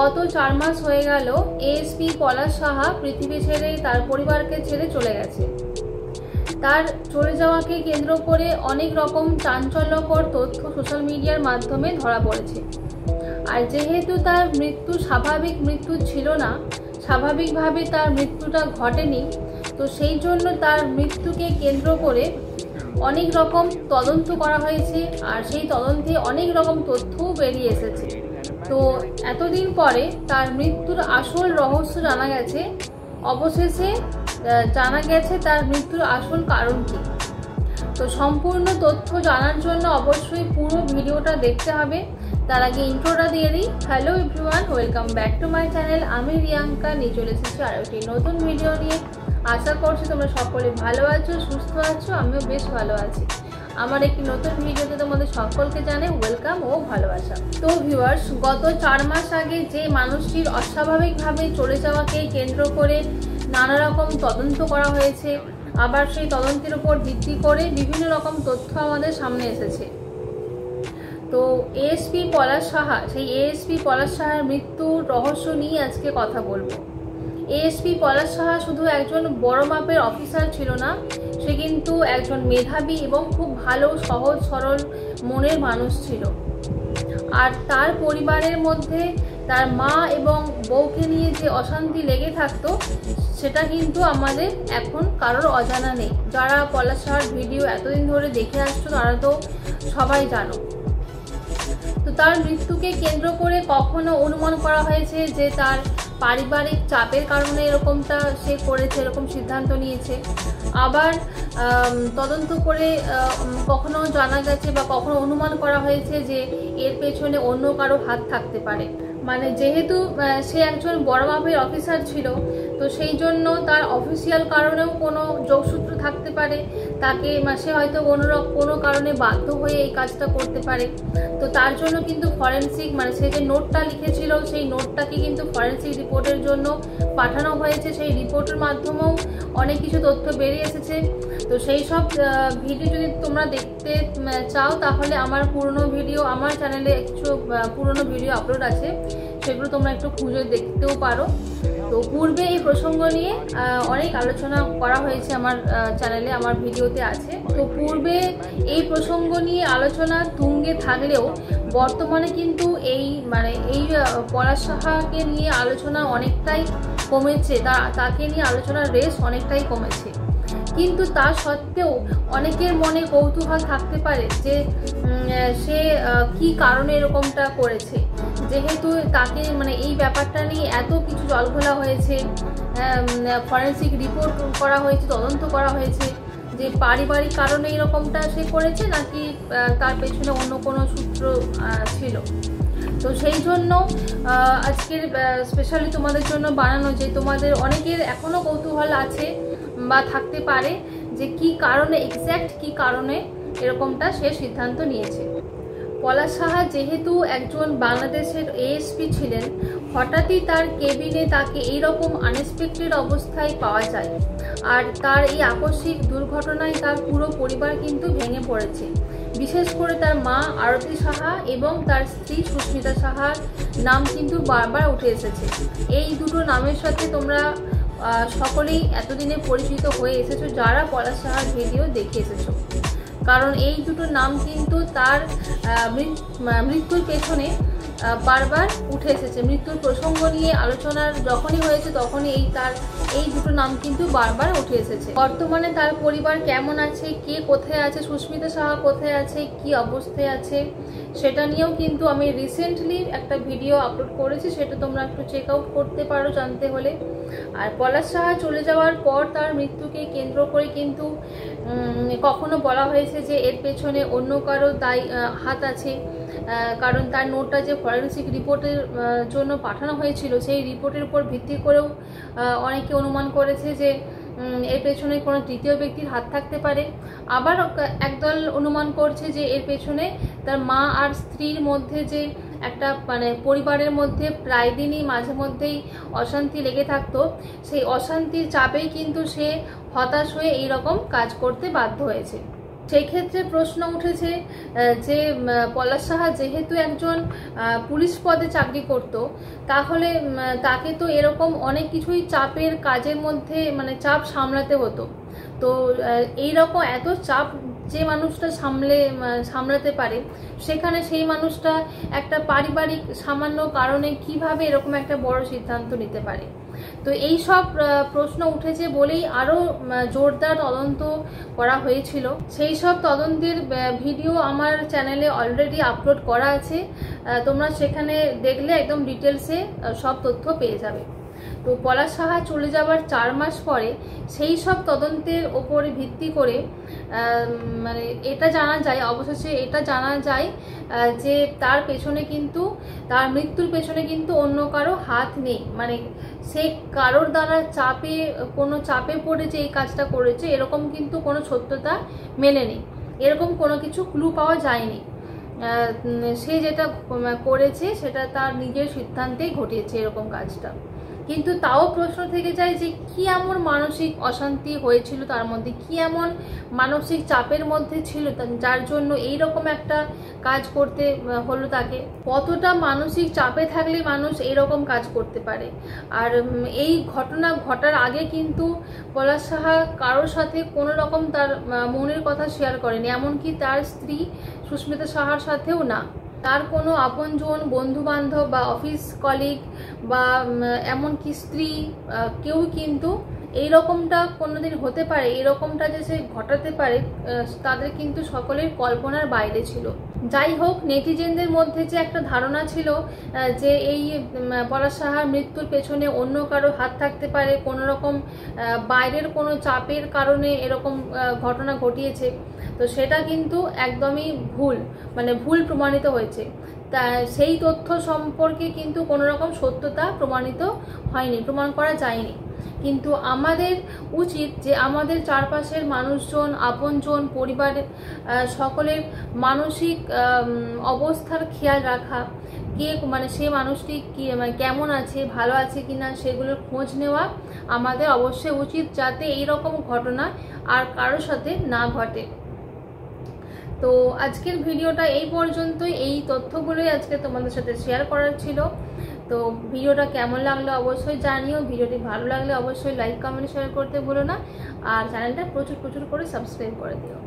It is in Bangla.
গত 4 মাস হয়ে গেল এএসপি পলাশ সাহা পৃথিবী ছেড়ে তার পরিবারকে ছেড়ে চলে গেছে। তার চলে যাওয়াকে কেন্দ্র করে অনেক রকম চাঞ্চল্যকর তথ্য সোশ্যাল মিডিয়ার মাধ্যমে ধরা পড়েছে। আর যেহেতু তার মৃত্যু স্বাভাবিক মৃত্যু ছিল না, স্বাভাবিকভাবে তার মৃত্যুটা ঘটেনি, তো সেই জন্য তার মৃত্যুকে কেন্দ্র করে অনেক রকম তদন্ত করা হয়েছে। আর সেই তদন্তে অনেক রকম তথ্যও বেরিয়ে এসেছে। তো এতদিন পরে তার মৃত্যুর আসল রহস্য জানা গেছে। অবশেষে জানা গেছে তার মৃত্যুর আসল কারণ কি। তো সম্পূর্ণ তথ্য জানার জন্য অবশ্যই পুরো ভিডিওটা দেখতে হবে। তার আগে ইন্ট্রোটা দিয়ে দিই। Hello everyone, welcome back to my channel. আমি রিয়াঙ্কা নিয়ে চলে এসেছি আর একটি নতুন ভিডিও নিয়ে। আশা করছি তোমরা সকলে ভালো আছো, সুস্থ আছো। আমিও বেশ ভালো আছি। আমার একটি নতুন ভিডিওতে তোমাদের সকলকে জানাই ওয়েলকাম ও ভালোবাসা। তো ভিউয়ার্স, গত 4 মাস আগে যে মানুষটির অস্বাভাবিকভাবে চলে যাওয়াকে কেন্দ্র করে নানা রকম তদন্ত করা হয়েছে, আবার সেই তদন্তের উপর ভিত্তি করে বিভিন্ন রকম তথ্য আমাদের সামনে এসেছে। তো এএসপি পলাশ সাহা, সেই এএসপি পলাশ সাহার মৃত্যুর রহস্য নিয়ে আজকে কথা বলবো। এএসপি পলাশ সাহা শুধু একজন বড় মাপের অফিসার ছিল না, সে কিন্তু একজন মেধাবী এবং খুব ভালো সহজ সরল মনের মানুষ ছিল। আর তার পরিবারের মধ্যে তার মা এবং বউকে নিয়ে যে অশান্তি লেগে থাকতো, সেটা কিন্তু আমাদের এখন কারোর অজানা নেই। যারা পলাশ সাহার ভিডিও এতদিন ধরে দেখে আসছো তারা তো সবাই জানো। তো তার মৃত্যুকে কেন্দ্র করে কখনো অনুমান করা হয়েছে যে তার পারিবারিক চাপের কারণে এরকমটা সে করেছে, এরকম সিদ্ধান্ত নিয়েছে। আবার তদন্ত করে কখনো জানা গেছে বা কখনো অনুমান করা হয়েছে যে এর পেছনে অন্য কারো হাত থাকতে পারে। মানে যেহেতু সে একজন বড় মাপের অফিসার ছিল, তো সেই জন্য তার অফিসিয়াল কারণেও কোনো যোগসূত্র থাকতে পারে। তাকে সে হয়তো কোনো কারণে বাধ্য হয়ে এই কাজটা করতে পারে। তো তার জন্য কিন্তু ফরেন্সিক সে যে নোটটা লিখেছিল, সেই নোটটাকে কিন্তু ফরেন্সিক রিপোর্টের জন্য পাঠানো হয়েছে। সেই রিপোর্টের মাধ্যমেও অনেক কিছু তথ্য বেরিয়ে এসেছে। তো সেই সব ভিডিও যদি তোমরা দেখতে চাও তাহলে আমার পুরনো ভিডিও, আমার চ্যানেলে কিছু পুরনো ভিডিও আপলোড আছে, সেগুলো তোমরা একটু খুঁজে দেখতেও পারো। তো পূর্বে এই প্রসঙ্গ নিয়ে অনেক আলোচনা করা হয়েছে আমার চ্যানেলে, আমার ভিডিওতে আছে। তো পূর্বে এই প্রসঙ্গ নিয়ে আলোচনা তুঙ্গে থাকলেও বর্তমানে কিন্তু এই পলাশ সাহাকে নিয়ে আলোচনা অনেকটাই কমেছে, তাকে নিয়ে আলোচনার রেস অনেকটাই কমেছে। কিন্তু তা সত্ত্বেও অনেকের মনে কৌতূহল থাকতে পারে যে সে কি কারণে এরকমটা করেছে। যেহেতু তাকে এই ব্যাপারটা নিয়ে এত কিছু জলঘোলা হয়েছে, ফরেন্সিক রিপোর্ট করা হয়েছে, তদন্ত করা হয়েছে, যে পারিবারিক কারণে এরকমটা সে করেছে নাকি তার পেছনে অন্য কোনো সূত্র ছিল। তো সেই জন্য আজকের স্পেশালি তোমাদের জন্য বানানো, যে তোমাদের অনেকের এখনও কৌতূহল আছে বা থাকতে পারে যে কি কারণে, এক্স্যাক্ট কি কারণে এরকমটা সে সিদ্ধান্ত নিয়েছে। পলাশ সাহা যেহেতু একজন বাংলাদেশের এএসপি ছিলেন, হঠাৎই তার কেবিনে তাকে এইরকম আনএক্সপেক্টেড অবস্থায় পাওয়া যায়। আর তার এই আকস্মিক দুর্ঘটনায় তার পুরো পরিবার কিন্তু ভেঙে পড়েছে। বিশেষ করে তার মা আরতি সাহা এবং তার স্ত্রী সুস্মিতা সাহার নাম কিন্তু বারবার উঠে এসেছে। এই দুটো নামের সাথে তোমরা সকলেই এতদিনে পরিচিত হয়ে এসেছো যারা পলাশ সাহার ভিডিও দেখে এসেছো। কারণ এই দুটো নাম কিন্তু তার মৃত্যুর পেছনে বারবার উঠে এসেছে। মৃত্যুর প্রসঙ্গ নিয়ে আলোচনার যখনই হয়েছে তখনই এই দুটো নাম কিন্তু বারবার উঠে এসেছে। বর্তমানে তার পরিবার কেমন আছে, কে কোথায় আছে, সুস্মিতা সাহা কোথায় আছে, কি অবস্থায় আছে, সেটা নিয়েও কিন্তু আমি রিসেন্টলি একটা ভিডিও আপলোড করেছি, সেটা তোমরা একটু চেক আউট করতে পারো জানতে হলে। আর পলাশ সাহা চলে যাওয়ার পর তার মৃত্যুকে কেন্দ্র করে কিন্তু কখনো বলা হয়েছে যে এর পেছনে অন্য কারো হাত আছে। কারণ তার নোটটা যে ফরেন্সিক রিপোর্টের জন্য পাঠানো হয়েছিল, সেই রিপোর্টের উপর ভিত্তি করেও অনেকে অনুমান করেছে যে এর পেছনে কোনো তৃতীয় ব্যক্তির হাত থাকতে পারে। আবার একদল অনুমান করছে যে এর পেছনে তার মা আর স্ত্রীর মধ্যে যে একটা পরিবারের মধ্যে প্রায় দিনই মাঝে মধ্যেই অশান্তি লেগে থাকতো, সেই অশান্তির চাপেই কিন্তু সে হতাশ হয়ে এইরকম কাজ করতে বাধ্য হয়েছে। সেই ক্ষেত্রে প্রশ্ন উঠেছে যে পলাশ সাহা যেহেতু একজন পুলিশ পদে চাকরি করত, তাহলে তাকে তো এরকম অনেক কিছুই চাপের কাজের মধ্যে মানে চাপ সামলাতে হতো। তো এই রকম এত চাপ যে মানুষটা সামলাতে পারে, সেখানে সেই মানুষটা একটা পারিবারিক সামান্য কারণে কিভাবে এরকম একটা বড় সিদ্ধান্ত নিতে পারে। তো এই সব প্রশ্ন উঠেছে বলেই আরও জোরদার তদন্ত করা হয়েছিল। সেই সব তদন্তের ভিডিও আমার চ্যানেলে অলরেডি আপলোড করা আছে, তোমরা সেখানে দেখলে একদম ডিটেলসে সব তথ্য পেয়ে যাবে। তো পলাশ সাহা চলে যাওয়ার 4 মাস পরে সেই সব তদন্তের ওপরে ভিত্তি করে মানে এটা জানা যায়, অবশেষে এটা জানা যায় যে তার পেছনে কিন্তু, তার মৃত্যুর পেছনে কিন্তু অন্য কারো হাত নেই। মানে সে কারোর দ্বারা কোনো চাপে পড়ে যে এই কাজটা করেছে এরকম কিন্তু কোনো সত্যতা মেলেনি, এরকম কোনো কিছু ক্লু পাওয়া যায়নি। সে যেটা করেছে সেটা তার নিজের সিদ্ধান্তেই ঘটিয়েছে এরকম কাজটা। কিন্তু তাও প্রশ্ন থেকে যায় যে কি এমন মানসিক অশান্তি হয়েছিল তার মধ্যে, কি এমন মানসিক চাপের মধ্যে ছিল যার জন্য এই রকম একটা কাজ করতে হলো তাকে। কতটা মানসিক চাপে থাকলে মানুষ এরকম কাজ করতে পারে। আর এই ঘটনা ঘটার আগে কিন্তু পলাশ সাহা কারোর সাথে কোনো রকম তার মনের কথা শেয়ার করেনি, এমনকি তার স্ত্রী সুস্মিতা সাহার সাথেও না। তার কোনো আপনজন, বন্ধু বান্ধব বা অফিস কলিগ বা এমনকি স্ত্রী কেউ কিন্তু এই রকমটা কোনোদিন হতে পারে, এরকমটা যে সে ঘটাতে পারে, তাদের কিন্তু সকলের কল্পনার বাইরে ছিল। যাই হোক, নেটিজেনদের মধ্যে যে একটা ধারণা ছিল যে এই পলাশ সাহার মৃত্যুর পেছনে অন্য কারো হাত থাকতে পারে, কোনো রকম বাইরের কোনো চাপের কারণে এরকম ঘটনা ঘটিয়েছে, তো সেটা কিন্তু একদমই ভুল প্রমাণিত হয়েছে। তা সেই তথ্য সম্পর্কে কিন্তু কোনো রকম সত্যতা প্রমাণিত হয়নি, প্রমাণ করা যায়নি। কিন্তু আমাদের উচিত যে আমাদের চারপাশের মানুষজন, আপনজন, পরিবারের সকলের মানসিক অবস্থার খেয়াল রাখা, মানে সে মানুষটি কেমন আছে, ভালো আছে কিনা সেগুলোর খোঁজ নেওয়া আমাদের অবশ্যই উচিত, যাতে এই রকম ঘটনা আর কারোর সাথে না ঘটে। তো আজকের ভিডিওটা এই পর্যন্তই, এই তথ্যগুলোই আজকে তোমাদের সাথে শেয়ার করার ছিল। তো ভিডিওটা কেমন লাগলো অবশ্যই জানিও, ভিডিওটি ভালো লাগলে অবশ্যই লাইক, কমেন্ট, শেয়ার করতে ভুলো না, আর চ্যানেলটা প্রচুর করে সাবস্ক্রাইব করে দিও।